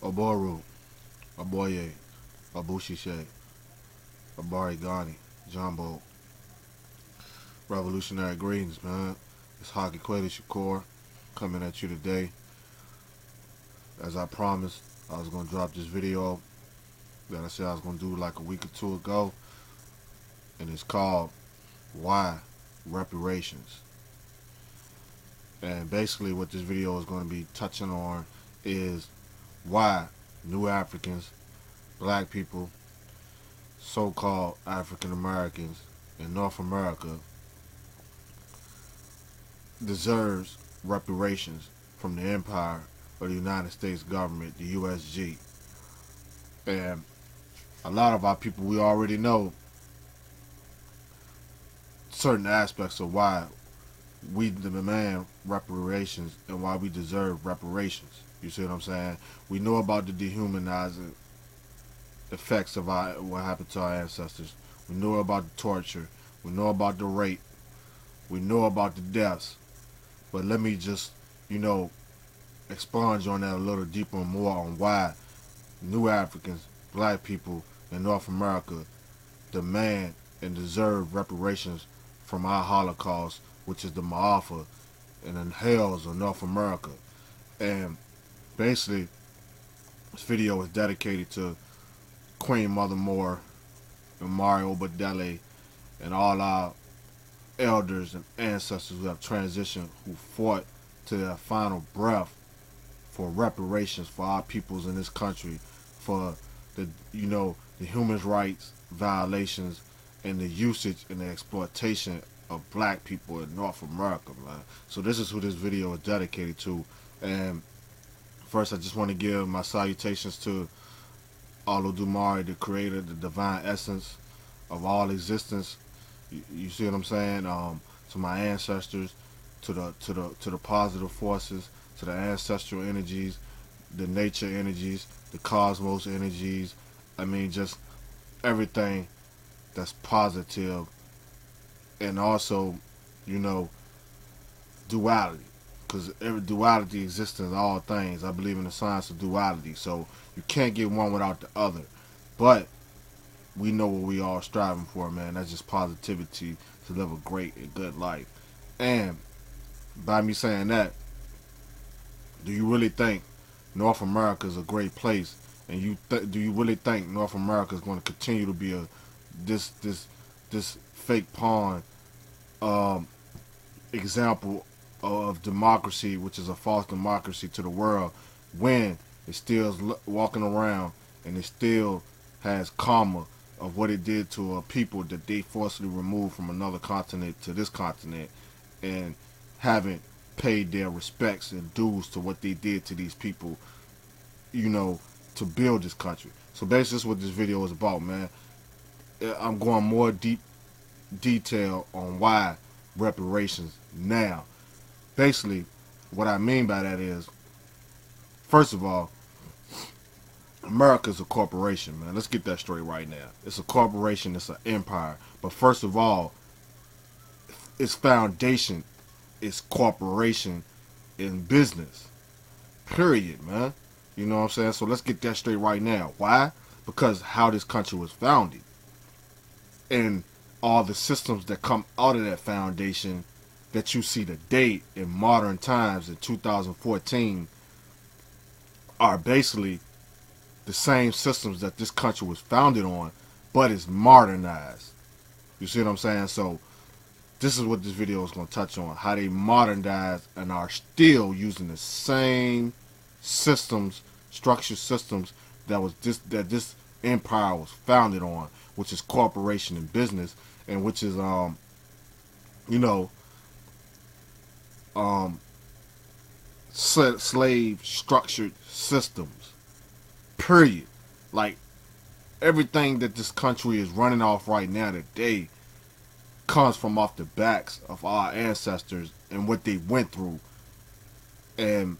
Oboru, Oboye, Abushishe, Abari Ghani, Jumbo. Revolutionary greetings, man. It's Haki Kweli Shakur coming at you today. As I promised, I was going to drop this video that I said I was going to do like a week or two ago. And it's called Why Reparations. And basically what this video is going to be touching on is why new Africans, black people, so-called African Americans in North America deserves reparations from the empire of the United States government, the USG. And a lot of our people, we already know certain aspects of why we demand reparations and why we deserve reparations. You see what I'm saying? We know about the dehumanizing effects of what happened to our ancestors. We know about the torture. We know about the rape. We know about the deaths. But let me just, expunge on that a little deeper and more on why new Africans, black people in North America demand and deserve reparations from our Holocaust, which is the Ma'afa and the hells of North America. And basically, this video is dedicated to Queen Mother Moore and Mario Badele and all our elders and ancestors who have transitioned, who fought to their final breath for reparations for our peoples in this country, for the human rights violations and the usage and the exploitation of black people in North America, man. So this is who this video is dedicated to. And first, I just want to give my salutations to Olodumare, the creator, the divine essence of all existence. You see what I'm saying? To my ancestors, to the positive forces, to the ancestral energies, the nature energies, the cosmos energies. I mean, just everything that's positive, and also, duality, because every duality exists in all things. I believe in the science of duality, so you can't get one without the other. But we know what we are striving for, man. That's just positivity to live a great and good life. And by me saying that, do you really think North America is a great place? And do you really think North America is going to continue to be this fake pawn example of democracy, which is a false democracy to the world, when it still is walking around and it still has karma of what it did to a people that they forcibly removed from another continent to this continent, and haven't paid their respects and dues to what they did to these people, to build this country. So basically, this is what this video is about, man. I'm going more detail on why reparations now. Basically, what I mean by that is, first of all, America's a corporation, man. Let's get that straight right now. It's a corporation. It's an empire. But first of all, its foundation is corporation in business. Period, man. You know what I'm saying? So let's get that straight right now. Why? Because how this country was founded. And all the systems that come out of that foundation that you see today in modern times in 2014 are basically the same systems that this country was founded on, but it's modernized. You see what I'm saying? So this is what this video is going to touch on, how they modernized and are still using the same systems, structured systems that this empire was founded on, which is corporation and business, and which is slave structured systems. Period. Like, everything that this country is running off right now today comes from off the backs of our ancestors and what they went through and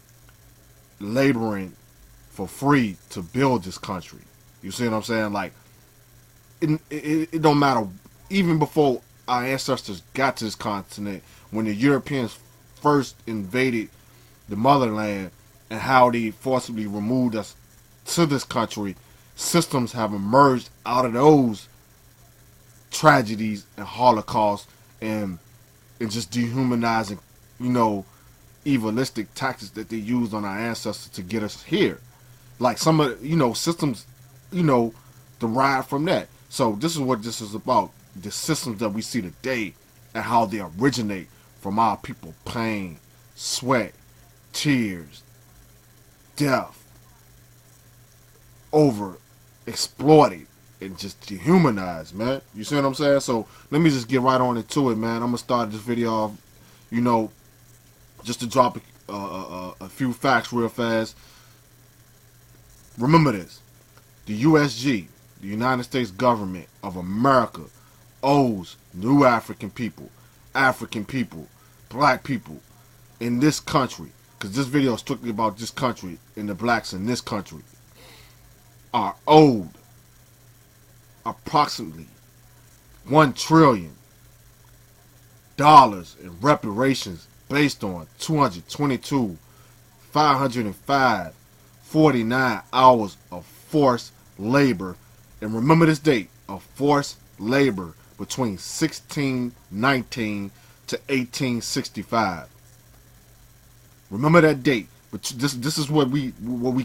laboring for free to build this country. You see what I'm saying? Like, it don't matter. Even before our ancestors got to this continent, when the Europeans first invaded the motherland and how they forcibly removed us to this country, systems have emerged out of those tragedies and Holocaust and just dehumanizing, you know, evilistic tactics that they used on our ancestors to get us here. Like some of, systems, derived from that. So this is what this is about. The systems that we see today and how they originate from our people. Pain, sweat, tears, death, over exploited and just dehumanized, man. You see what I'm saying? So let me just get right on into it, man. I'm gonna start this video off, just to drop a few facts real fast. Remember this: the USG, the United States government of America, owes new African people, black people in this country, because this video is strictly about this country and the blacks in this country, are owed approximately $1 trillion in reparations based on 505 49 hours of forced labor. And remember this date of forced labor between 1619 to 1865. Remember that date. But this is what we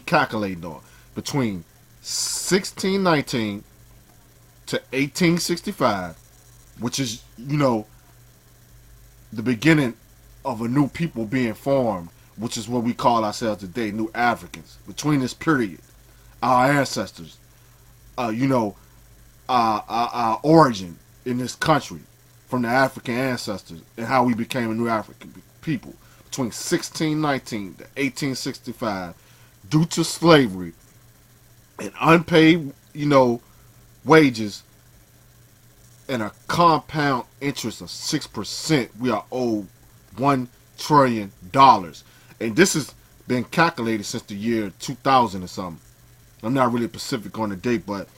calculate on. Between 1619 to 1865, which is, the beginning of a new people being formed, which is what we call ourselves today, new Africans. Between this period, our ancestors, our origin in this country from the African ancestors and how we became a new African people. Between 1619 to 1865, due to slavery and unpaid, wages and a compound interest of 6%, we are owed $1 trillion. And this has been calculated since the year 2000 or something. I'm not really specific on the date, but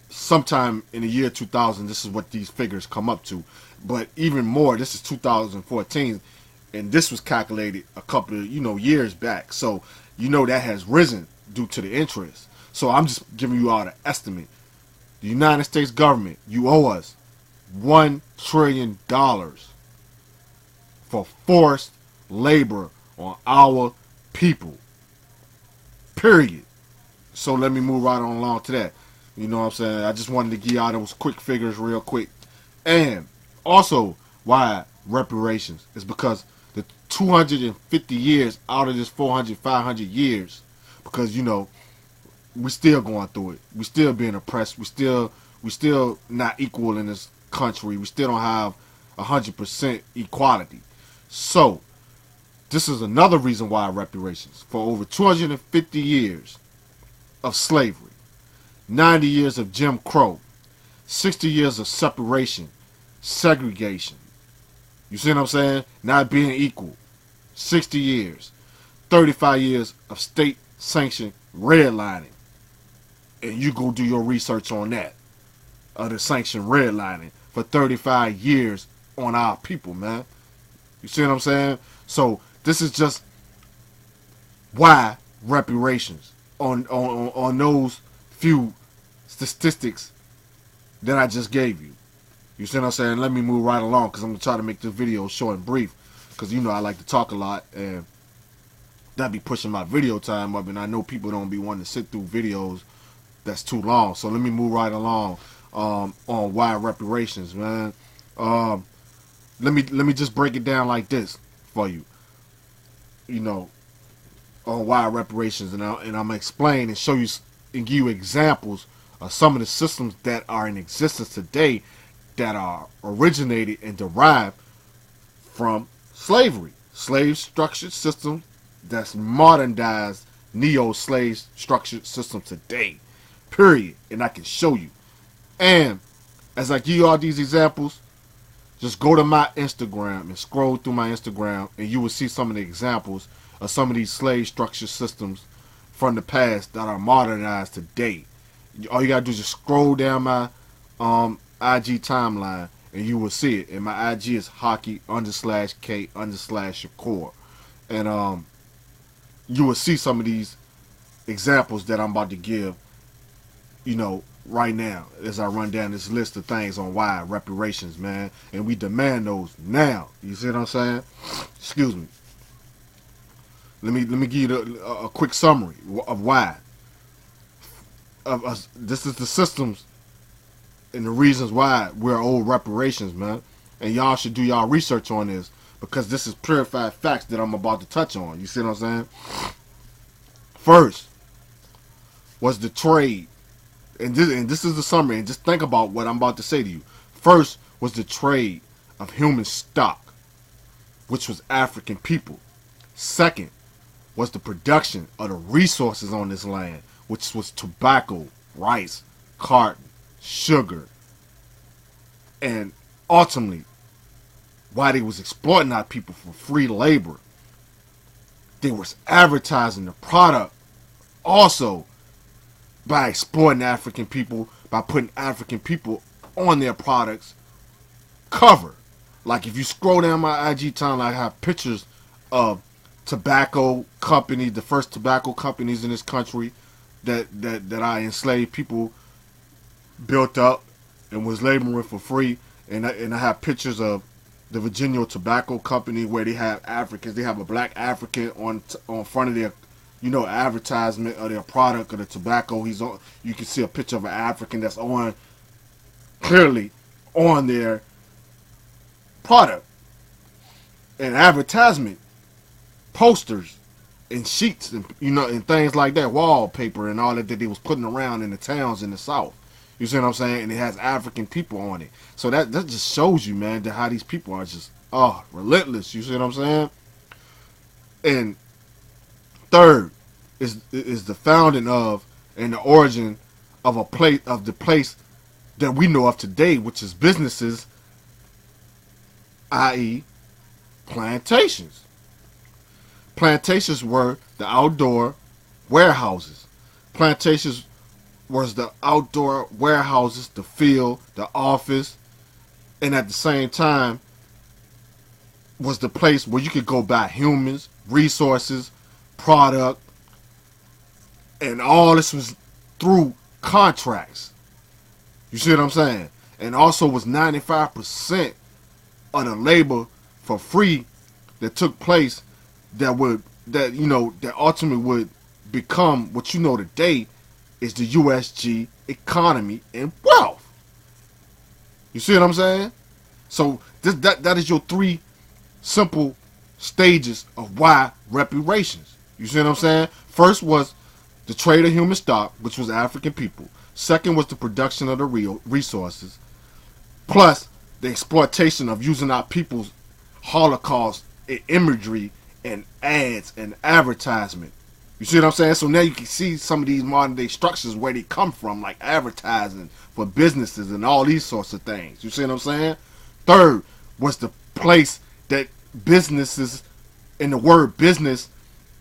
sometime in the year 2000, this is what these figures come up to. But even more, this is 2014, and this was calculated a couple of, years back. So, that has risen due to the interest. So I'm just giving you all the estimate. The United States government, you owe us $1 trillion for forced labor on our people. Period. So let me move right on along to that. You know what I'm saying? I just wanted to give y'all those quick figures real quick. And also, why reparations is because the 250 years out of this 400, 500 years, because, we still going through it. We still being oppressed. We still not equal in this country. We still don't have 100% equality. So, this is another reason why reparations. For over 250 years of slavery, 90 years of Jim Crow, 60 years of separation, segregation. You see what I'm saying? Not being equal. 60 years. 35 years of state-sanctioned redlining. And you go do your research on that. Of the sanctioned redlining for 35 years on our people, man. You see what I'm saying? So this is just why reparations on those few statistics that I just gave you. You see what I'm saying? Let me move right along because I'm going to try to make this video short and brief because, I like to talk a lot and that be pushing my video time up, and I know people don't be wanting to sit through videos that's too long. So let me move right along on why reparations, man. Let me just break it down like this for you. On why reparations, and I'm gonna explain and show you and give you examples of some of the systems that are in existence today that are originated and derived from slavery. Slave structured system that's modernized neo-slave structured system today. Period. And I can show you. And as I give you all these examples, just go to my Instagram and scroll through my Instagram and you will see some of the examples of some of these slave structure systems from the past that are modernized today. All you gotta do is just scroll down my IG timeline and you will see it. And my IG is Haki_K_Shakur. And you will see some of these examples that I'm about to give, right now as I run down this list of things on why reparations, man. And we demand those now. You see what I'm saying? Excuse me. Let me give you a quick summary of why. Of us, this is the systems and the reasons why we're owed reparations, man. And y'all should do y'all research on this because this is purified facts that I'm about to touch on. You see what I'm saying? First was the trade. And this is the summary. And just think about what I'm about to say to you. First was the trade of human stock, which was African people. Second was the production of the resources on this land, which was tobacco, rice, cotton, sugar, and ultimately, why they was exploiting our people for free labor, they was advertising the product also by exploiting African people, by putting African people on their products cover. Like if you scroll down my IG timeline, I have pictures of tobacco companies, the first tobacco companies in this country that I enslaved people built up and was laboring for free. And I have pictures of the Virginia Tobacco Company where they have Africans. They have a black African on front of their advertisement of their product of the tobacco. He's on. You can see a picture of an African that's on clearly on their product and advertisement posters and sheets and and things like that, wallpaper and all that they was putting around in the towns in the South. You see what I'm saying? And it has African people on it. So that just shows you, man, that how these people are just relentless. You see what I'm saying? And third is the founding of and the origin of the place that we know of today, which is businesses, i.e. plantations. Plantations were the outdoor warehouses. Plantations was the outdoor warehouses, the field, the office, and at the same time was the place where you could go buy humans, resources, product, and all this was through contracts. You see what I'm saying? And also was 95% of the labor for free that took place that ultimately would become what you know today is the USG economy and wealth. You see what I'm saying? So that is your three simple stages of why reparations. You see what I'm saying? First was the trade of human stock, which was African people. Second was the production of the real resources, plus the exploitation of using our people's Holocaust imagery and ads and advertisement. You see what I'm saying? So now you can see some of these modern day structures where they come from, like advertising for businesses and all these sorts of things. You see what I'm saying? Third was the place that businesses and the word business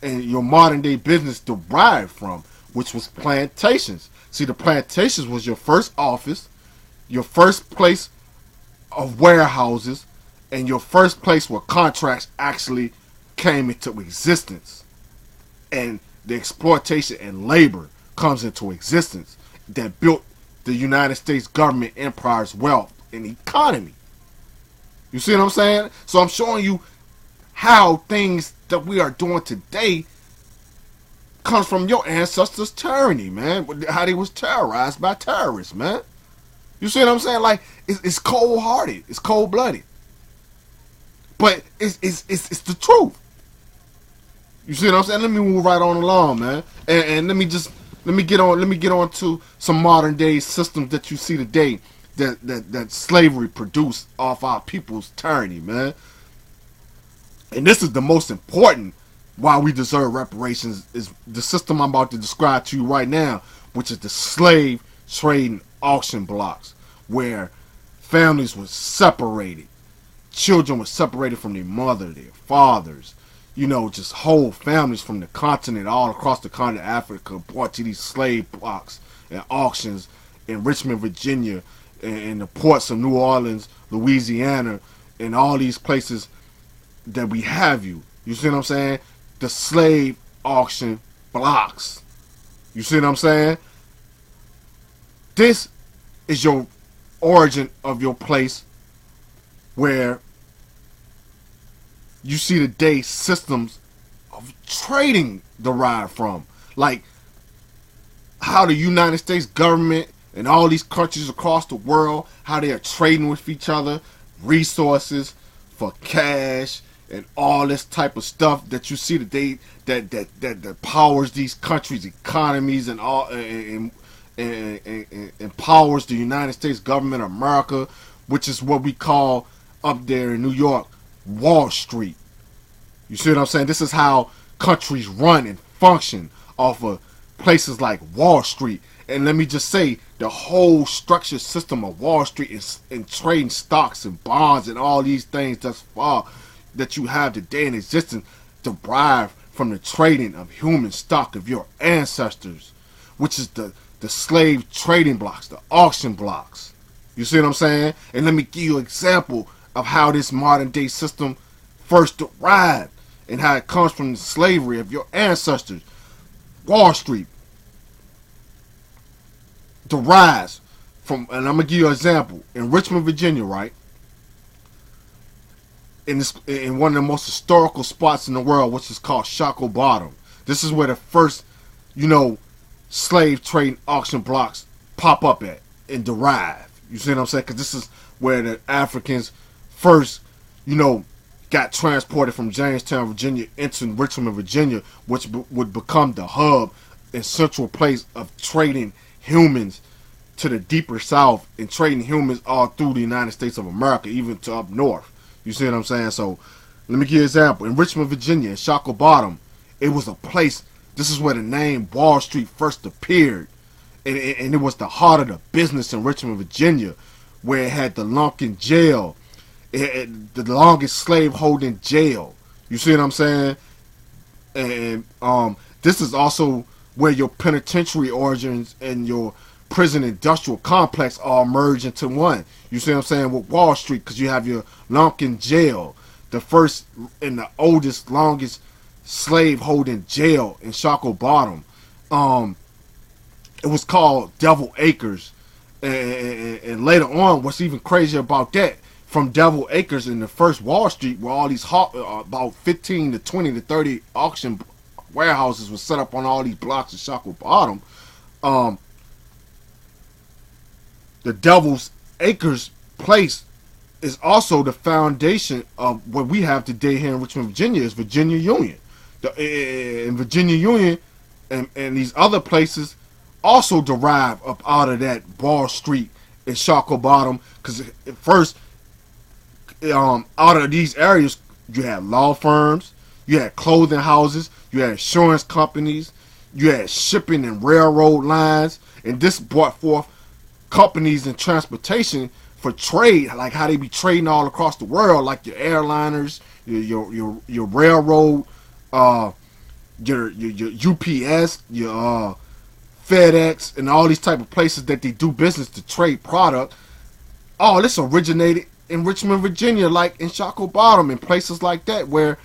and your modern day business derived from, which was plantations. See, the plantations was your first office, your first place of warehouses, and your first place where contracts actually came into existence. And the exploitation and labor comes into existence that built the United States government empire's wealth and economy. You see what I'm saying? So I'm showing you how things that we are doing today comes from your ancestors' tyranny, man. How they was terrorized by terrorists, man. You see what I'm saying? Like, it's cold-hearted. It's cold-blooded. But it's the truth. You see what I'm saying? Let me move right on along, man. And let me get on to some modern day systems that you see today that slavery produced off our people's tyranny, man. And this is the most important why we deserve reparations is the system I'm about to describe to you right now, which is the slave trading auction blocks, where families were separated. Children were separated from their mother, their fathers, just whole families from the continent, all across the continent of Africa, brought to these slave blocks and auctions in Richmond, Virginia, and the ports of New Orleans, Louisiana, and all these places that we have you. You see what I'm saying? The slave auction blocks. You see what I'm saying? This is your origin of your place where you see the day systems of trading derived from. Like how the United States government and all these countries across the world, how they are trading with each other, resources for cash and all this type of stuff that you see today that powers these countries' economies and all and empowers the United States government, America, which is what we call up there in New York Wall Street. You see what I'm saying? This is how countries run and function off of places like Wall Street. And let me just say, the whole structured system of Wall Street is in trading stocks and bonds and all these things thus far that you have today in existence derived from the trading of human stock of your ancestors, which is the slave trading blocks, the auction blocks. You see what I'm saying? And let me give you an example of how this modern day system first derived and how it comes from the slavery of your ancestors. Wall Street derives from, and I'm gonna give you an example. In Richmond, Virginia, right? In one of the most historical spots in the world, which is called Shakur Bottom. This is where the first, slave trading auction blocks pop up at and derive. You see what I'm saying? Because this is where the Africans first, got transported from Jamestown, Virginia into Richmond, Virginia, which would become the hub and central place of trading humans to the deeper south and trading humans all through the United States of America, even to up north. You see what I'm saying? So let me give you an example. In Richmond, Virginia, in Shakur Bottom, it was a place, this is where the name Wall Street first appeared. And it was the heart of the business in Richmond, Virginia, where it had the Lunkin jail, the longest slave holding jail. You see what I'm saying? And this is also where your penitentiary origins and your prison industrial complex all merge into one. You see what I'm saying? With Wall Street, because you have your Lunkin jail, the first and the oldest, longest slave holding jail in Shakur Bottom. It was called Devil Acres. And later on, what's even crazier about that, from Devil Acres in the first Wall Street, where all these about 15 to 20 to 30 auction warehouses were set up on all these blocks of Shakur Bottom, the Devil's Acres place is also the foundation of what we have today here in Richmond, Virginia, is Virginia Union. In Virginia Union and these other places also derive up out of that Wall Street and Shakur Bottom, because at first, out of these areas, you had law firms, you had clothing houses, you had insurance companies, you had shipping and railroad lines, and this brought forth companies in transportation for trade, like how they be trading all across the world, like your airliners, your railroad, your UPS, your FedEx, and all these type of places that they do business to trade product. All this originated in Richmond, Virginia, like in Shakur Bottom and places like that, where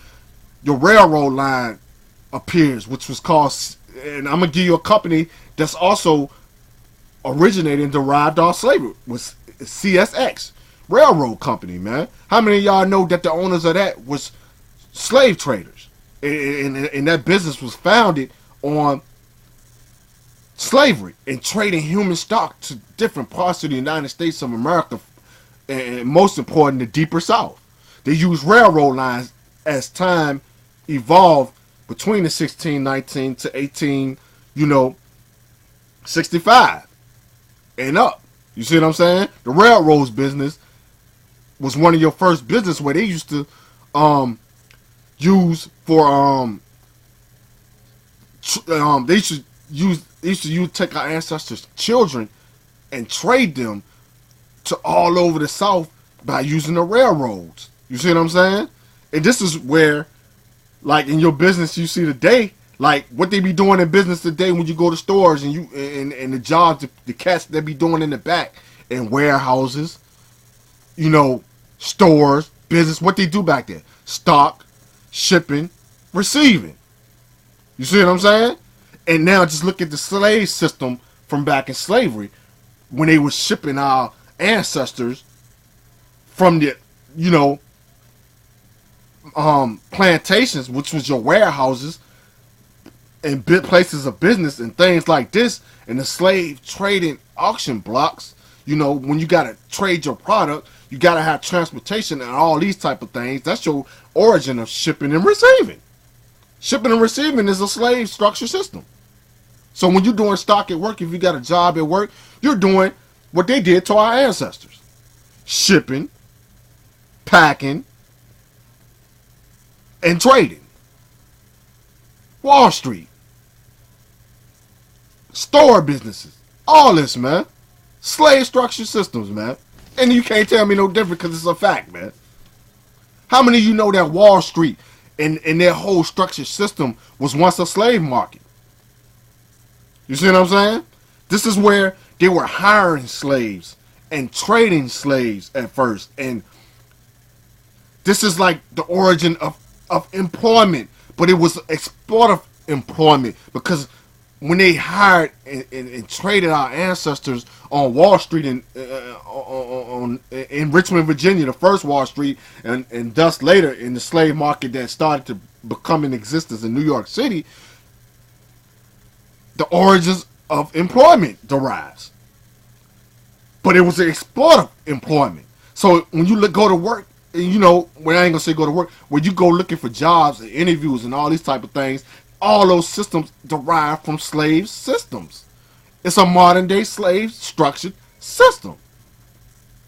your railroad line appears, which was called, and I'm gonna give you a company that's also originated and derived off slavery, was CSX Railroad Company, man. How many of y'all know that the owners of that was slave traders? And that business was founded on slavery and trading human stock to different parts of the United States of America, and most important, the deeper south. They used railroad lines as time evolved between the 1619 to 1865 and up. You see what I'm saying? The railroads business was one of your first business where they used to use for they used to take our ancestors' children and trade them to all over the South by using the railroads. You see what I'm saying? And this is where, like in your business you see today, like what they be doing in business today when you go to stores and you and the jobs, the cats they be doing in the back in warehouses, stores, business, what they do back there. Stock, shipping, receiving. You see what I'm saying? And now just look at the slave system from back in slavery when they were shipping our ancestors from the, you know, plantations, which was your warehouses and places of business and things like this, and the slave trading auction blocks. You know, when you gotta trade your product, you gotta have transportation and all these type of things. That's your origin of shipping and receiving. Shipping and receiving is a slave structure system. So when you're doing stock at work, if you got a job at work, you're doing what they did to our ancestors. Shipping, packing, and trading. Wall Street. Store businesses. All this, man. Slave structure systems, man. And you can't tell me no different because it's a fact, man. How many of you know that Wall Street and their whole structure system was once a slave market? You see what I'm saying? This is where they were hiring slaves and trading slaves at first. And this is like the origin of employment. But it was exploitative employment, because when they hired and traded our ancestors on Wall Street in Richmond, Virginia, the first Wall Street, and thus later in the slave market that started to become in existence in New York City, the origins of employment derives. But it was an exploitative employment. So when you go to work, and you know, when I ain't gonna say go to work, when you go looking for jobs and interviews and all these type of things, all those systems derive from slave systems. It's a modern day slave structured system.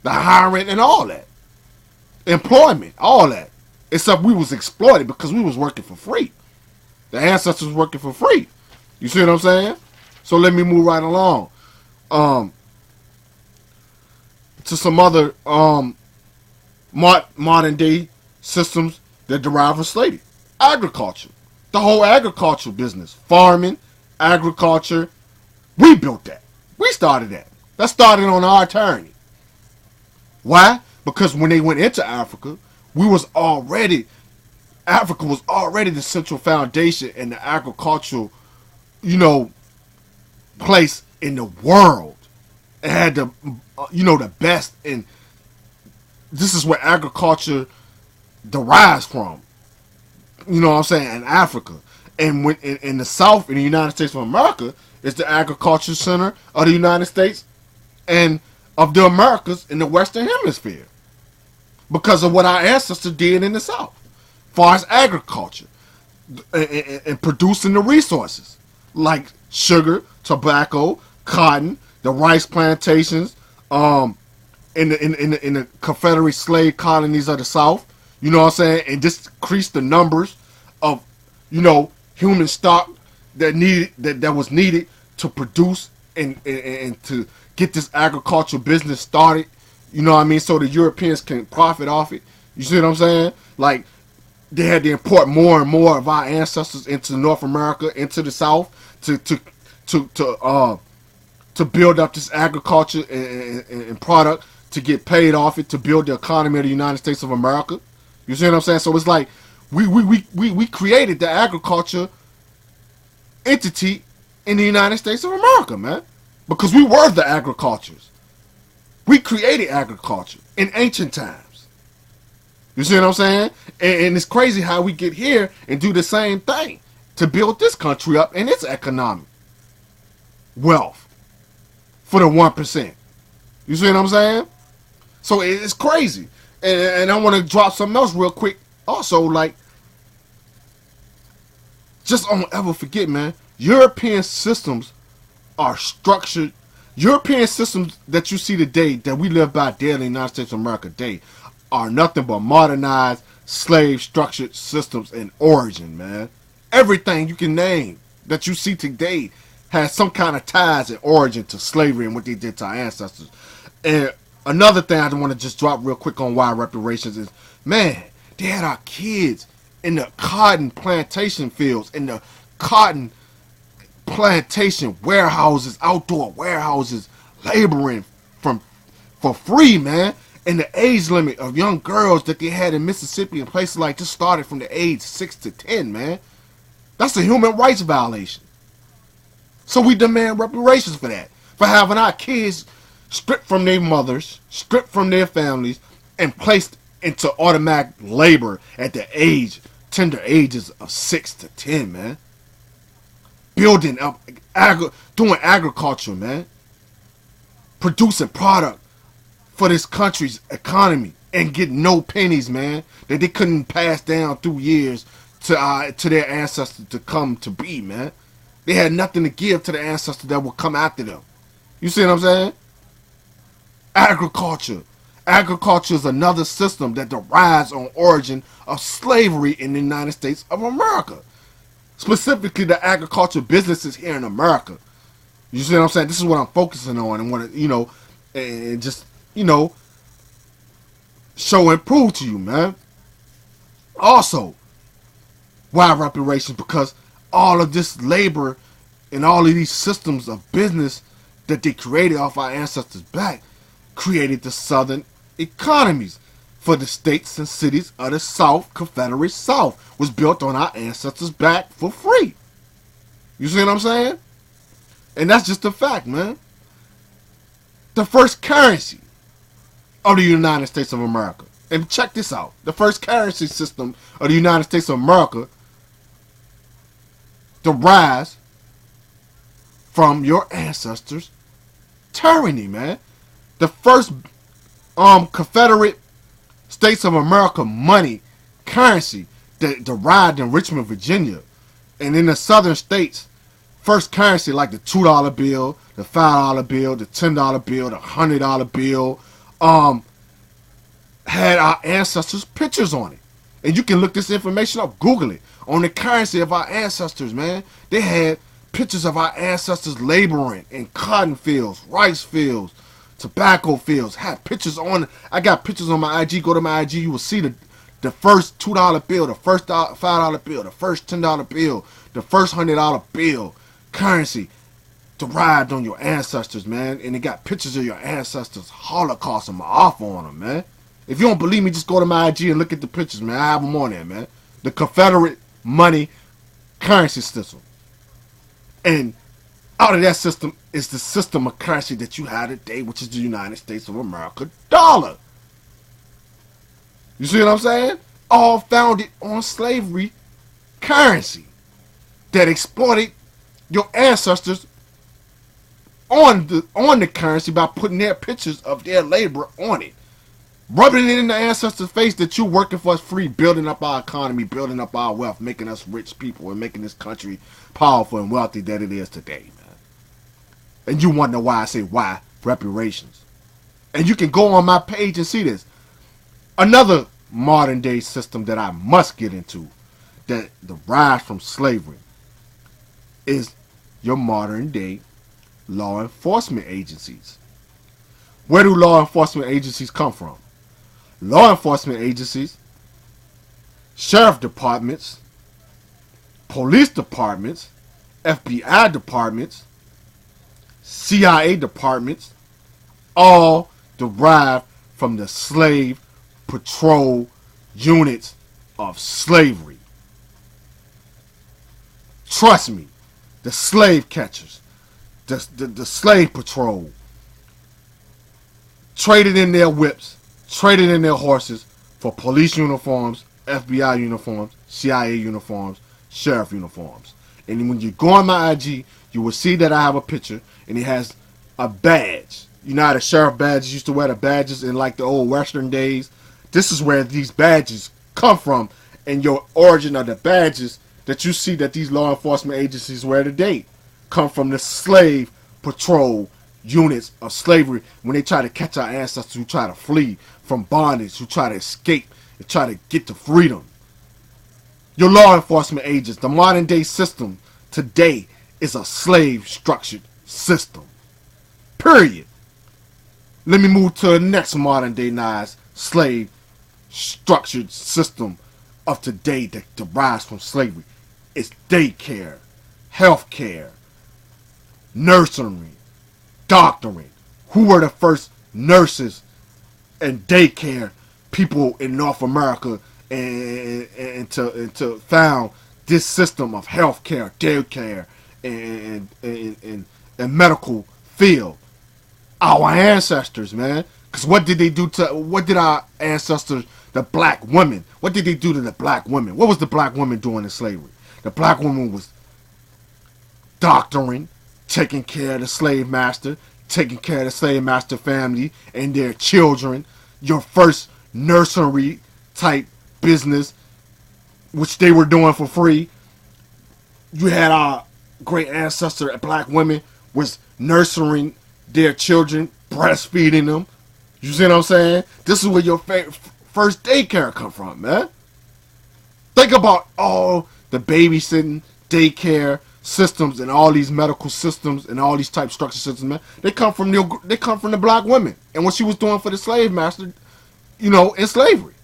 The hiring and all that. Employment, all that. Except we was exploited because we was working for free. The ancestors was working for free. You see what I'm saying? So let me move right along. To some other modern day systems that derive from slavery. Agriculture. The whole agricultural business. Farming, agriculture. We built that. We started that. That started on our tyranny. Why? Because when they went into Africa, Africa was already the central foundation and the agricultural, you know, place in the world. It had the, you know, the best, and this is where agriculture derives from. You know what I'm saying? In Africa. And when in the South, in the United States of America, is the agriculture center of the United States and of the Americas in the Western Hemisphere. Because of what our ancestors did in the South. As far as agriculture. And producing the resources. Like sugar, tobacco, cotton, the rice plantations, in the Confederate slave colonies of the South. You know what I'm saying? And just increase the numbers of, you know, human stock that was needed to produce and to get this agricultural business started. You know what I mean? So the Europeans can profit off it. You see what I'm saying? Like, they had to import more and more of our ancestors into North America, into the South, to build up this agriculture and product, to get paid off it, to build the economy of the United States of America. You see what I'm saying? So it's like we created the agriculture entity in the United States of America, man. Because we were the agricultures. We created agriculture in ancient times. You see what I'm saying? And it's crazy how we get here and do the same thing to build this country up and its economic wealth for the 1%. You see what I'm saying? So it's crazy. And I want to drop something else real quick. Also, like, just don't ever forget, man, European systems are structured. European systems that you see today, that we live by daily in the United States of America today, are nothing but modernized, slave-structured systems in origin, man. Everything you can name that you see today has some kind of ties and origin to slavery and what they did to our ancestors. And another thing I want to just drop real quick on why reparations is, man, they had our kids in the cotton plantation fields, in the cotton plantation warehouses, outdoor warehouses, laboring for free, man. And the age limit of young girls that they had in Mississippi and places like this started from the age 6 to 10, man. That's a human rights violation. So we demand reparations for that. For having our kids stripped from their mothers, stripped from their families, and placed into automatic labor at the tender ages of 6 to 10, man. Building up, doing agriculture, man. Producing product for this country's economy and get no pennies, man, that they couldn't pass down through years to their ancestors to come to be, man. They had nothing to give to the ancestors that would come after them. You see what I'm saying? Agriculture. Agriculture is another system that derives on origin of slavery in the United States of America. Specifically the agriculture businesses here in America. You see what I'm saying? This is what I'm focusing on and want to, and just, show and prove to you, man. Also, why reparations? Because all of this labor and all of these systems of business that they created off our ancestors' back created the southern economies for the states and cities of the South, Confederate South, was built on our ancestors' back for free. You see what I'm saying? And that's just a fact, man. The first currency of the United States of America. And check this out. The first currency system of the United States of America derives from your ancestors' tyranny, man. The first Confederate States of America money currency that derived in Richmond, Virginia, and in the southern states, first currency like the $2 bill, the $5 bill, the $10 bill, the $100 bill, had our ancestors' pictures on it. And you can look this information up, Google it, on the currency of our ancestors, man. They had pictures of our ancestors laboring in cotton fields, rice fields, tobacco fields. Had pictures on it. I got pictures on my IG. Go to my IG, you will see the first $2 bill, the first $5 bill, the first $10 bill, the first $100 bill currency derived on your ancestors, man. And they got pictures of your ancestors' Holocaust and off on them, man. If you don't believe me, just go to my IG and look at the pictures, man. I have them on there, man. The Confederate money currency system. And out of that system is the system of currency that you have today, which is the United States of America dollar. You see what I'm saying? All founded on slavery currency that exploited your ancestors on the currency by putting their pictures of their labor on it. Rubbing it in the ancestors' face that you're working for us free, building up our economy, building up our wealth, making us rich people, and making this country powerful and wealthy that it is today, man. And you wonder why I say why reparations. And you can go on my page and see this. Another modern day system that I must get into that derives from slavery is your modern day law enforcement agencies. Where do law enforcement agencies come from? Law enforcement agencies, sheriff departments, police departments, FBI departments, CIA departments, all derived from the slave patrol units of slavery. Trust me, the slave catchers, the slave patrol, traded in their whips, traded in their horses for police uniforms, FBI uniforms, CIA uniforms, sheriff uniforms. And when you go on my IG, you will see that I have a picture, and it has a badge. You know how the sheriff badges used to wear the badges in like the old Western days? This is where these badges come from, and your origin of the badges that you see that these law enforcement agencies wear today come from the slave patrol units of slavery when they try to catch our ancestors who try to flee from bondage, who try to escape and try to get to freedom. Your law enforcement agents, the modern day system today is a slave structured system. Period. Let me move to the next modern day slave structured system of today that derives from slavery. It's daycare, healthcare, nursery, doctoring. Who were the first nurses and daycare people in North America and to found this system of healthcare, daycare, and medical field. Our ancestors, man. Because what did they do to, what did our ancestors, the black women, what did they do to the black women? What was the black woman doing in slavery? The black woman was doctoring, taking care of the slave master, taking care of the slave master family and their children. Your first nursery type business, which they were doing for free. You had our great ancestor, black women, was nurturing their children, breastfeeding them. You see what I'm saying? This is where your first daycare come from, man. Think about all the babysitting, daycare systems, and all these medical systems and all these type structure systems, man. They come from the black women and what she was doing for the slave master, you know, in slavery,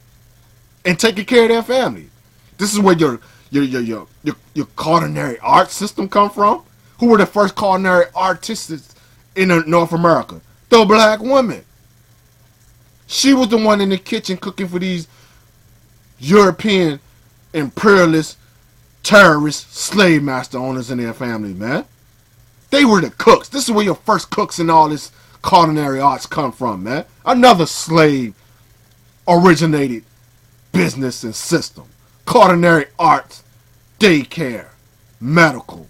and taking care of their family. This is where your culinary art system come from. Who were the first culinary artists in North America? The black woman. She was the one in the kitchen cooking for these European imperialist, terrorist, slave master owners and their family, man. They were the cooks. This is where your first cooks and all this culinary arts come from, man. Another slave originated business and system. Culinary arts, daycare, medical,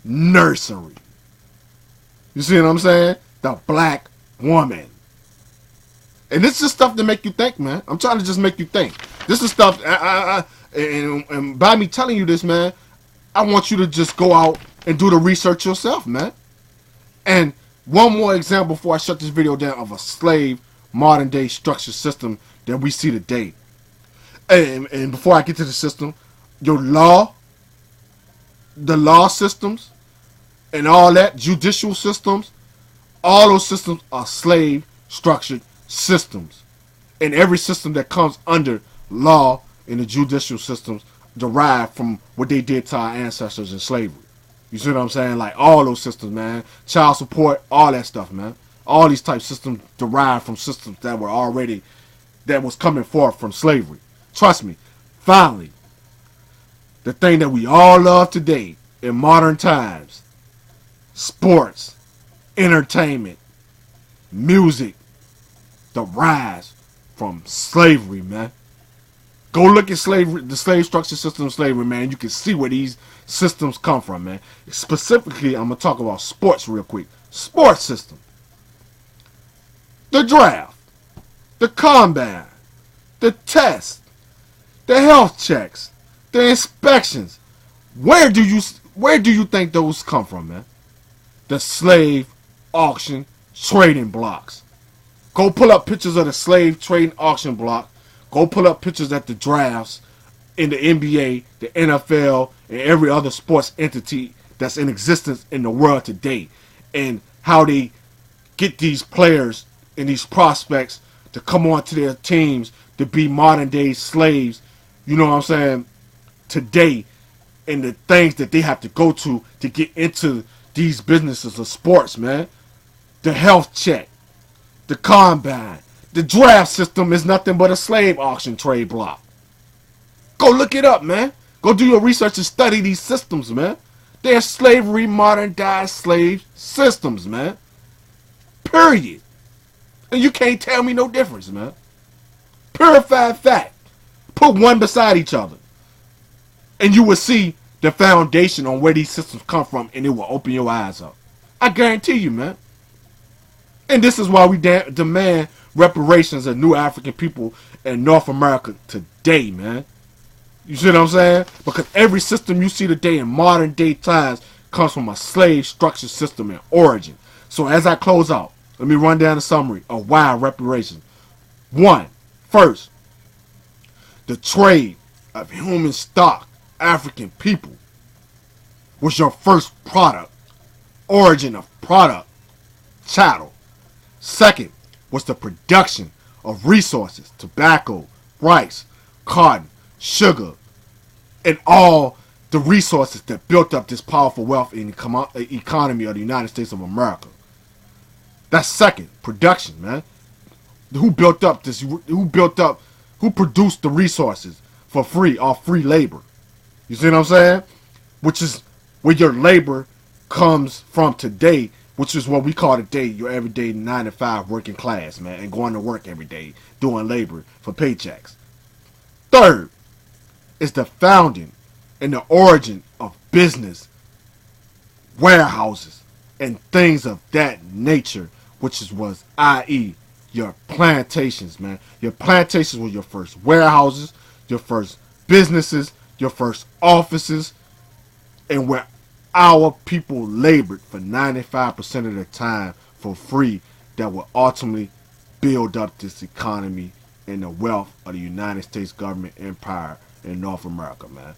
nursery. You see what I'm saying? The black woman. And this is stuff to make you think, man. I'm trying to just make you think. This is stuff, and by me telling you this, man, I want you to just go out and do the research yourself, man. And one more example before I shut this video down of a slave modern day structure system that we see today. And before I get to the system, your law, the law systems, and all that, judicial systems, all those systems are slave structured systems. And every system that comes under law in the judicial systems derived from what they did to our ancestors in slavery. You see what I'm saying? Like all those systems, man. Child support, all that stuff, man. All these type systems derived from systems that were already, that was coming forth from slavery. Trust me. Finally, the thing that we all love today in modern times, sports, entertainment, music, the rise from slavery, man. Go look at slavery, the slave structure system of slavery, man. You can see where these systems come from, man. Specifically, I'm going to talk about sports real quick. Sports system. The draft. The combine. The test. The health checks. The inspections. Where do you think those come from, man? The slave auction trading blocks. Go pull up pictures of the slave trading auction block. Go pull up pictures at the drafts in the NBA, the NFL, and every other sports entity that's in existence in the world today. And how they get these players and these prospects to come on to their teams to be modern day slaves, you know what I'm saying, today. And the things that they have to go to get into these businesses of sports, man. The health check. The combine. The draft system is nothing but a slave auction trade block. Go look it up, man. Go do your research and study these systems, man. They're slavery, modernized slave systems, man. Period. And you can't tell me no difference, man. Purified fact. Put one beside each other. And you will see the foundation on where these systems come from, and it will open your eyes up. I guarantee you, man. And this is why we demand reparations of new African people in North America today, man. You see what I'm saying? Because every system you see today in modern day times comes from a slave structure system in origin. So as I close out, let me run down the summary of why reparations. First, the trade of human stock, African people, was your first product, origin of product, chattel. Second was the production of resources, tobacco, rice, cotton, sugar, and all the resources that built up this powerful wealth in the economy of the United States of America. That's second, production, man. Who built up this? Who produced the resources for free, off free labor? You see what I'm saying? Which is where your labor comes from today, which is what we call today your everyday 9 to 5 working class, man, and going to work every day, doing labor for paychecks. Third is the founding and the origin of business, warehouses, and things of that nature, which was, i.e., your plantations, man. Your plantations were your first warehouses, your first businesses, your first offices, and where our people labored for 95% of the time for free, that will ultimately build up this economy and the wealth of the United States government empire in North America, man.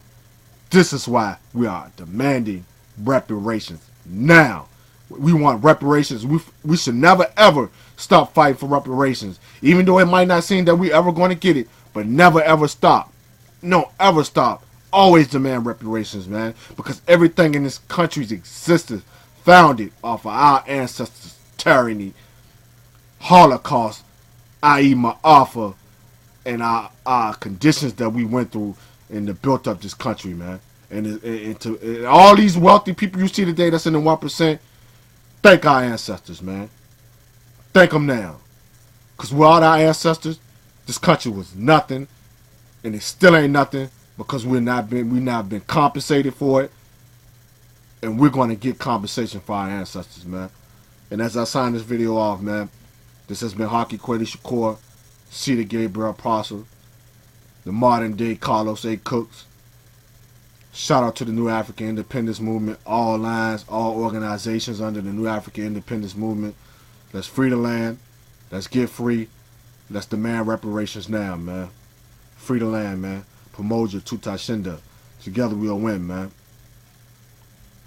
This is why we are demanding reparations now. We want reparations. We should never ever stop fighting for reparations, even though it might not seem that we ever going to get it. But never ever stop. No, ever stop. Always demand reparations, man, because everything in this country's existence founded off of our ancestors' tyranny, Holocaust, i.e., Ma'afa, and our conditions that we went through and that built up this country, man. And all these wealthy people you see today that's in the 1%, thank our ancestors, man. Thank them now. Because without our ancestors, this country was nothing, and it still ain't nothing, because we not been compensated for it, and we're going to get compensation for our ancestors, man. And as I sign this video off, man, this has been Haki Kweli Shakur, Cedar Gabriel Prosser, the modern day Carlos A. Cooks. Shout out to the New African Independence Movement, all lines, all organizations under the New African Independence Movement. Let's free the land. Let's get free. Let's demand reparations now, man. Free the land, man. Pamoja Tutashinda. Together we'll win, man.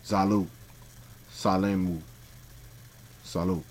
Salute. Salemu. Salute.